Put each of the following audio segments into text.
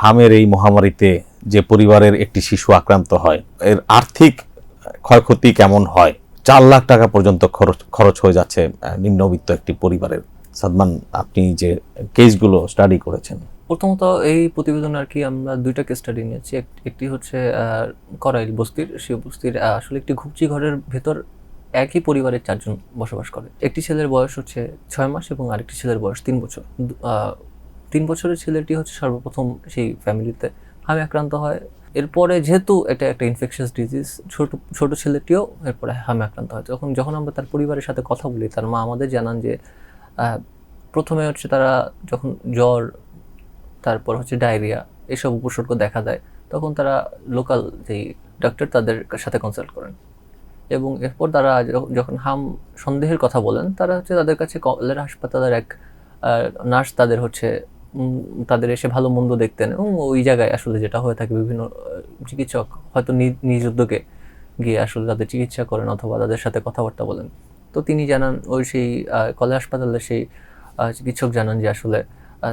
হামের এই মহামারীতে যে পরিবারের একটি শিশু আক্রান্ত হয়, এর আর্থিক ক্ষয়ক্ষতি কেমন হয়? 4 লাখ টাকা পর্যন্ত খরচ হয়ে যাচ্ছে নিম্নবিত্ত একটি পরিবারের। সাদমান, আপনি যে কেসগুলো স্টাডি করেছেন। প্রথমত এই প্রতিবেদনে আর কি আমরা দুইটা কেস স্টাডি নিয়েছি। একটি হচ্ছে করাইল বস্তির, সেই বস্তির আসলে একটি ঘুপচি ঘরের ভেতর একই পরিবারের 4 জন বসবাস করে। একটি ছেলের বয়স হচ্ছে 6 মাস এবং আরেকটি ছেলের বয়স 3 বছর। 3 বছরের ছেলেটি হচ্ছে সর্বপ্রথম সেই ফ্যামিলিতে হামে আক্রান্ত হয়। এরপরে যেহেতু এটা একটা ইনফেকশাস ডিজিজ, ছোট ছেলেটিও এরপরে হামে আক্রান্ত হয়। যখন আমরা তার পরিবারের সাথে কথা বলি, তার মা আমাদের জানান যে প্রথমে হচ্ছে তারা যখন জ্বর, তারপর হচ্ছে ডায়রিয়া, এসব উপসর্গ দেখা দেয়, তখন তারা লোকাল যেই ডাক্তার তাদের সাথে কনসাল্ট করেন এবং এরপর তারা যখন সন্দেহের কথা বলেন, তারা হচ্ছে তাদের কাছে কলেরা হাসপাতালের এক নার্স তাদের হচ্ছে তাদের এসে ভালো মন্দ দেখতেন এবং ওই জায়গায় আসলে যেটা হয়ে থাকে, বিভিন্ন চিকিৎসক হয়তো নিজ উদ্যোগে গিয়ে আসলে তাদের চিকিৎসা করেন অথবা তাদের সাথে কথাবার্তা বলেন। তো তিনি জানান, ওই সেই কলেরা হাসপাতালের সেই চিকিৎসক জানান যে আসলে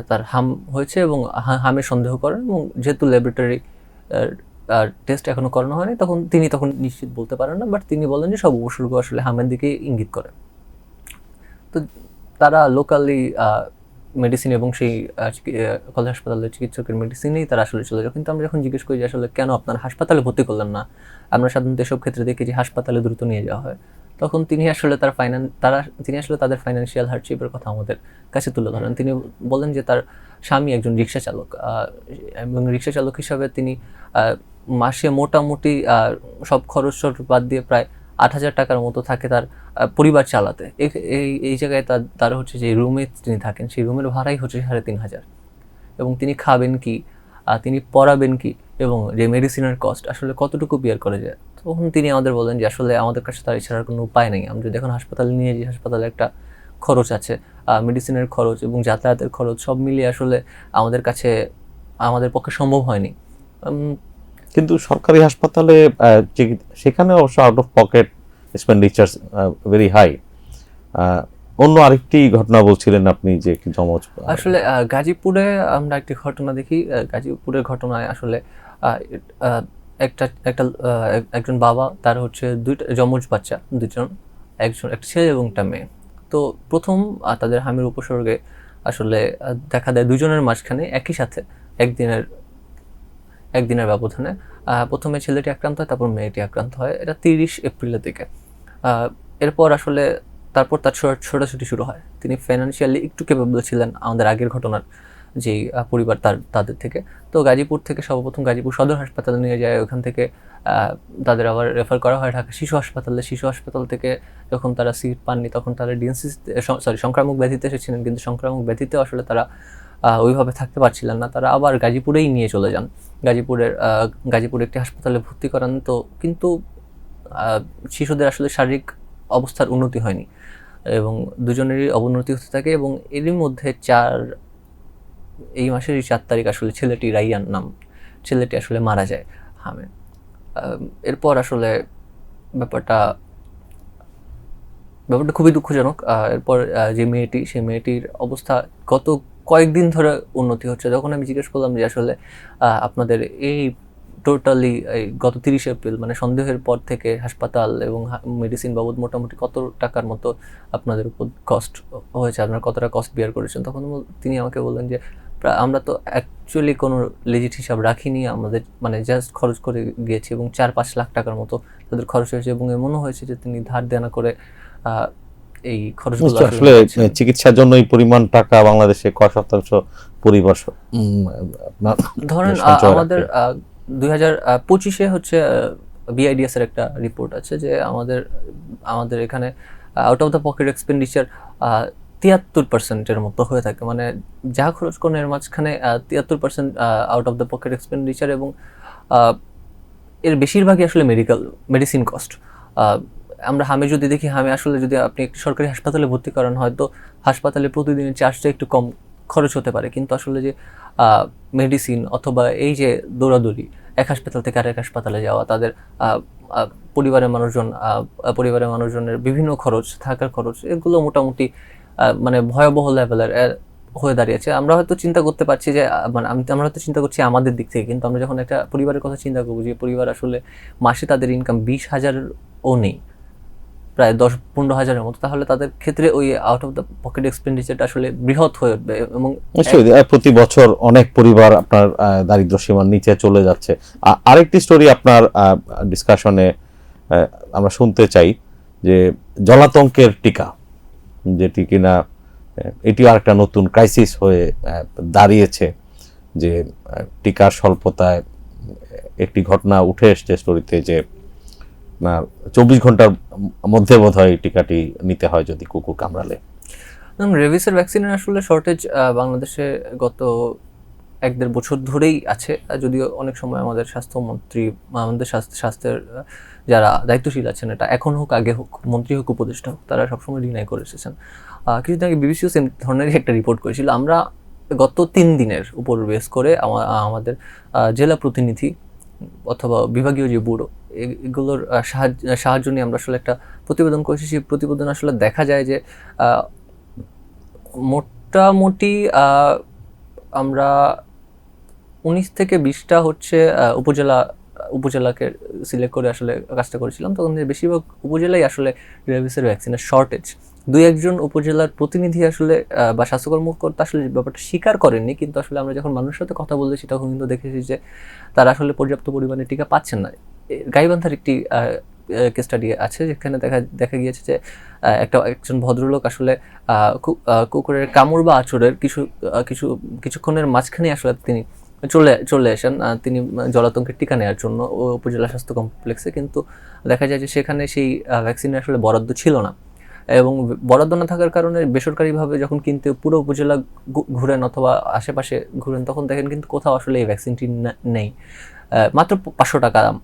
তার হাম হয়েছে এবং হামের সন্দেহ করেন, এবং যেহেতু ল্যাবরেটরি টেস্ট এখনো করানো হয়নি, তখন নিশ্চিত বলতে পারেন না, বাট তিনি বলেন যে সব উপসর্গ আসলে হামের দিকে ইঙ্গিত করে। তো তারা লোকালি মেডিসিন এবং সেই কলেজ হাসপাতালের চিকিৎসকের মেডিসিনেই তারা আসলে চলে যায়। কিন্তু আমরা যখন জিজ্ঞেস করি যে আসলে কেন আপনারা হাসপাতালে ভর্তি করলেন না, আমরা সাধারণত এসব ক্ষেত্রে দেখি যে হাসপাতালে দ্রুত নিয়ে যাওয়া হয়, তখন তিনি আসলে তাদের ফাইন্যান্সিয়াল হার্ডশিপের কথা আমাদের কাছে তুলে ধরেন। তিনি বলেন যে তার স্বামী একজন রিক্সা চালক এবং রিক্সা চালক হিসাবে তিনি মাসে মোটামুটি সব খরচ বাদ দিয়ে প্রায় 8,000 টাকার মতো থাকে তার পরিবার চালাতে। এই জায়গায় তার হচ্ছে যে রুমে তিনি থাকেন, সেই রুমের ভাড়াই হচ্ছে 3,500, এবং তিনি খাবেন কি, তিনি পড়াবেন কি, এবং যে মেডিসিনের কস্ট আসলে কতটুকু বিয়ার করে যায়। তখন তিনি আমাদের বলেন যে আসলে আমাদের কাছে তার এছাড়ার কোনো উপায় নেই। আমরা যদি এখন হাসপাতালে নিয়ে যাই, হাসপাতালে একটা খরচ আছে, মেডিসিনের খরচ এবং যাতায়াতের খরচ, সব মিলিয়ে আসলে আমাদের পক্ষে সম্ভব হয়নি। কিন্তু সরকারি হাসপাতালে সেখানে অবশ্য out of pocket expenditure very high. অন্য আরেকটি ঘটনা বলছিলেন আপনি যে জমজ। আসলে গাজীপুরে আমরা একটি ঘটনা দেখি। গাজীপুরের ঘটনায় আসলে একজন বাবা, তার হচ্ছে 2টা জমজ বাচ্চা, 2জন, একটা ছেলে এবং একটা মেয়ে। তো প্রথম তাদের হামির উপসর্গে আসলে দেখা দেয় 2জনের মাঝখানে একই সাথে একদিনের ব্যবধানে প্রথমে ছেলেটি আক্রান্ত হয়, তারপর মেয়েটি আক্রান্ত হয়। এটা 30 এপ্রিলের দিকে। এরপর আসলে তারপর তার ছোটাছুটি শুরু হয়। তিনি ফাইন্যান্সিয়ালি একটু ক্যাপেবল ছিলেন আমাদের আগের ঘটনার যেই পরিবার তাদের থেকে। তো গাজীপুর থেকে সর্বপ্রথম গাজীপুর সদর হাসপাতালে নিয়ে যায়। ওখান থেকে তাদের আবার রেফার করা হয় ঢাকা শিশু হাসপাতালে। শিশু হাসপাতাল থেকে যখন তারা সিট পাননি, তখন তারা সংক্রামক ব্যাধিতে এসেছিলেন, কিন্তু সংক্রামক ব্যাধিতেও আসলে তারা ওইভাবে থাকতে পারছিলেন না। তারা আবার গাজীপুরেই নিয়ে চলে যান। গাজীপুরে একটি হাসপাতালে ভর্তি করান। তো কিন্তু শিশুদের আসলে শারীরিক অবস্থার উন্নতি হয়নি এবং 2জনেরই অবনতি হতে থাকে, এবং এরই মধ্যে এই মাসের 4 তারিখ আসলে ছেলেটি, রাইয়ান নাম, ছেলেটি আসলে মারা যায় হামে। এরপর আসলে ব্যাপারটা খুবই দুঃখজনক। এরপর যে মেয়েটি, সেই মেয়েটির অবস্থা গত কয়েকদিন ধরে উন্নতি হচ্ছে। যখন আমি জিজ্ঞেস করলাম যে আসলে আপনাদের এই টোটালি গত 30 এপ্রিল মানে সন্দেহের পর থেকে হাসপাতাল এবং মেডিসিন বাবদ মোটামুটি কত টাকার মতো আপনাদের উপর কস্ট হয়েছে, আপনারা কতটা কস্ট বিয়ার করেছেন, তখন তিনি আমাকে বললেন যে আমরা তো অ্যাকচুয়ালি কোনো লেজিট হিসাব রাখিনি, আমাদের মানে জাস্ট খরচ করে গিয়েছি, এবং 4-5 লাখ টাকার মতো তাদের খরচ হয়েছে, এবং মনে হয়েছে যে তিনি ধার দেনা করে এই খরচগুলো আসলে চিকিৎসার জন্য এই পরিমাণ টাকা বাংলাদেশে কয় শতাংশ পরিবার ধরেন আমাদের 2025-এ হচ্ছে বিআইডিএস এর একটা রিপোর্ট আছে যে আমাদের এখানে out of the pocket expenditure 73% মতো হয়ে থাকে, মানে যা খরচ করেন এর মাঝখানে 73% out of the pocket expenditure, এবং এর বেশিরভাগই আসলে মেডিসিন কস্ট। আমরা হামে যদি দেখি, হামে আসলে যদি আপনি একটি সরকারি হাসপাতালে ভর্তি করান, হয়তো হাসপাতালে প্রতিদিনের চার্জটা একটু কম খরচ হতে পারে, কিন্তু আসলে যে মেডিসিন অথবা এই যে দৌড়াদৌড়ি এক হাসপাতাল থেকে আরেক হাসপাতালে যাওয়া, তাদের পরিবারের মানুষজনের বিভিন্ন খরচ, থাকার খরচ, এগুলো মোটামুটি মানে ভয়াবহ লেভেলের। হয়ে দাঁড়িয়েছে। আমরা হয়তো চিন্তা করতে পারছি যে মানে আমরা হয়তো চিন্তা করছি আমাদের দিক থেকে, কিন্তু আমরা যখন একটা পরিবারের কথা চিন্তা করবো, যে পরিবার আসলে মাসে তাদের ইনকাম 20,000-ও নেই, প্রায় 10-15,000-এর মতো, তাহলে তাদের ক্ষেত্রে ওই আউট অফ দ্য পকেট এক্সপেন্ডিচারটা আসলে বৃহৎ হয়ে উঠবে। এবং নিশ্চয়ই প্রতি বছর অনেক পরিবার আপনার দারিদ্র্য সীমার নিচে চলে যাচ্ছে। আরেকটি স্টোরি আপনার ডিসকাশনে আমরা শুনতে চাই, যে জলাতঙ্কের টিকা, যেটি কিনা এটিও আরেকটা নতুন ক্রাইসিস হয়ে দাঁড়িয়েছে, যে টিকার স্বল্পতায় একটি ঘটনা উঠে এসছে স্টোরিতে, যে 24 ঘন্টার মধ্যে বোধহয় এই টিকাটি নিতে হয় যদি কুকুর কামড়ালে। রেবিসের ভ্যাকসিনের আসলে শর্টেজ বাংলাদেশে গত 1-1.5 বছর ধরেই আছে। যদিও অনেক সময় আমাদের স্বাস্থ্যমন্ত্রী, আমাদের স্বাস্থ্যের যারা দায়িত্বশীল আছেন, এটা এখন হোক আগে হোক, মন্ত্রী হোক উপদেষ্টা হোক, তারা সবসময় ডিনাই করে এসেছেন। কিছুদিন আগে বিবিসিও সেম ধরনেরই একটা রিপোর্ট করেছিল। আমরা গত 3 দিনের উপর বেস করে আমাদের জেলা প্রতিনিধি অথবা বিভাগীয় যে ব্যুরো, এগুলোর সাহায্য নিয়ে আমরা আসলে একটা প্রতিবেদন করেছি। সেই প্রতিবেদন আসলে দেখা যায় যে মোটামুটি আমরা 19 থেকে 20টা হচ্ছে উপজেলাকে সিলেক্ট করে আসলে কাজটা করেছিলাম। তখন বেশিরভাগ উপজেলাই আসলে রেবিসের ভ্যাকসিনের শর্টেজ। 2-1 উপজেলার প্রতিনিধি আসলে বা স্বাস্থ্য কর্মকর্তা আসলে ব্যাপারটা স্বীকার করেননি, কিন্তু আসলে আমরা যখন মানুষের সাথে কথা বলেছি তখন কিন্তু দেখেছি যে তারা আসলে পর্যাপ্ত পরিমাণে টিকা পাচ্ছেন না। গাইবান্ধার একটি কেস স্টাডি আছে, যেখানে দেখা গিয়েছে যে একজন ভদ্রলোক আসলে কুকুরের কামড় বা আঁচড়ের কিছুক্ষণের মাঝখানে আসলে তিনি চলে আসেন তিনি জলাতঙ্কের টিকা নেওয়ার জন্য উপজেলা স্বাস্থ্য কমপ্লেক্সে, কিন্তু দেখা যায় যে সেখানে সেই ভ্যাকসিনের আসলে বরাদ্দ ছিল না। এবং বরাদ্দ না থাকার কারণে বেসরকারিভাবে যখন কিনতে পুরো উপজেলা ঘুরেন অথবা আশেপাশে ঘুরেন, তখন দেখেন কিন্তু কোথাও আসলে এই ভ্যাকসিনটি নেই। মাত্র 500 টাকা দাম।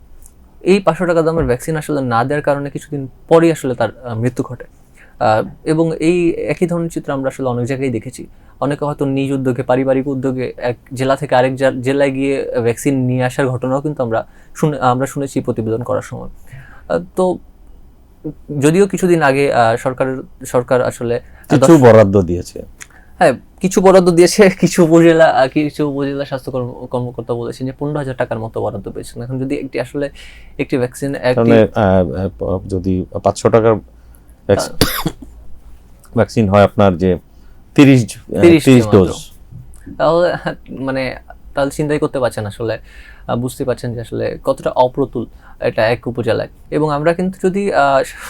এই 500 টাকা দামের ভ্যাকসিন আসলে না দেওয়ার কারণে কিছুদিন পরেই আসলে তার মৃত্যু ঘটে। এবং এই একই ধরনের চিত্র আমরা আসলে অনেক জায়গায় দেখেছি। অনেকে হয়তো নিজ উদ্যোগে, পারিবারিক উদ্যোগে এক জেলা থেকে আরেক জেলায় গিয়ে ভ্যাকসিন নিয়ে আসার ঘটনাও কিন্তু আমরা শুনেছি প্রতিবেদন করার সময়। তো যদিও কিছুদিন আগে সরকার আসলে কিছু বরাদ্দ দিয়েছে, হ্যাঁ কিছু বরাদ্দ দিয়েছে, কিছু উপজেলা স্বাস্থ্য কর্মকর্তা বলেছেন যে 15,000 টাকার মতো বরাদ্দ পেয়েছেন। এখন যদি একটি ভ্যাকসিন যদি 500 টাকার ভ্যাকসিন হয় আপনার যে 30 ডোজ, তাহলে তাহলে চিন্তাই করতে পারছেন, আসলে বুঝতে পারছেন যে আসলে কতটা অপ্রতুল এটা এক উপজেলায়। এবং আমরা কিন্তু যদি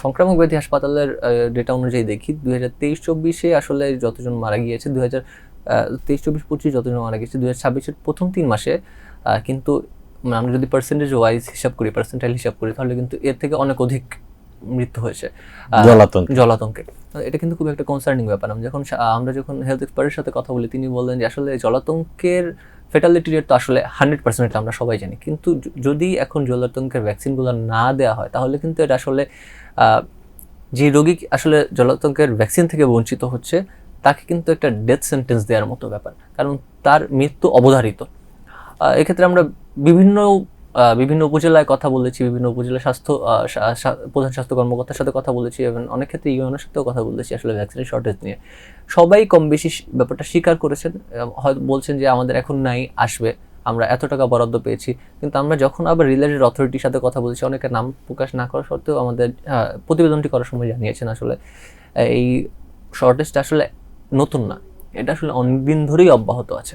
সংক্রামক ব্যাধি হাসপাতালের ডেটা অনুযায়ী দেখি, 2023-24-এ আসলে যতজন মারা গিয়েছে, 2023-24-25 যতজন মারা গিয়েছে, 2026-এর প্রথম 3 মাসে কিন্তু আমরা যদি পার্সেন্টেজ ওয়াইজ পার্সেন্টাইল হিসাব করি, তাহলে কিন্তু এর থেকে অনেক অধিক মৃত্যু হয়েছে জলাতঙ্কে। এটা কিন্তু খুব একটা কনসার্নিং ব্যাপার। আমরা যখন হেলথ এক্সপার্টের সাথে কথা বলি, তিনি বললেন যে আসলে জলাতঙ্কের ফেটালিটি রেট তো আসলে 100% আমরা সবাই জানি, কিন্তু যদি এখন জলাতঙ্কের ভ্যাকসিনগুলো না দেওয়া হয়, তাহলে কিন্তু এটা আসলে যে রোগী আসলে জলাতঙ্কের ভ্যাকসিন থেকে বঞ্চিত হচ্ছে, তাকে কিন্তু একটা ডেথ সেন্টেন্স দেওয়ার মতো ব্যাপার, কারণ তার মৃত্যু অবধারিত। এক্ষেত্রে আমরা বিভিন্ন উপজেলায় কথা বলেছি, বিভিন্ন উপজেলা প্রধান স্বাস্থ্য কর্মকর্তার সাথে কথা বলেছি, এবং অনেক ক্ষেত্রে ইউএনের সাথেও কথা বলেছি আসলে ভ্যাকসিনের শর্টেজ নিয়ে। সবাই কম বেশি ব্যাপারটা স্বীকার করেছেন, হয়তো বলছেন যে আমাদের এখন নাই, আসবে, আমরা এত টাকা বরাদ্দ পেয়েছি। কিন্তু আমরা যখন আবার রিলেটেড অথরিটির সাথে কথা বলেছি, অনেকে নাম প্রকাশ না করা সত্ত্বেও আমাদের প্রতিবেদনটি করার সময় জানিয়েছেন আসলে এই শর্টেজটা আসলে নতুন না, এটা আসলে অনেকদিন ধরেই অব্যাহত আছে।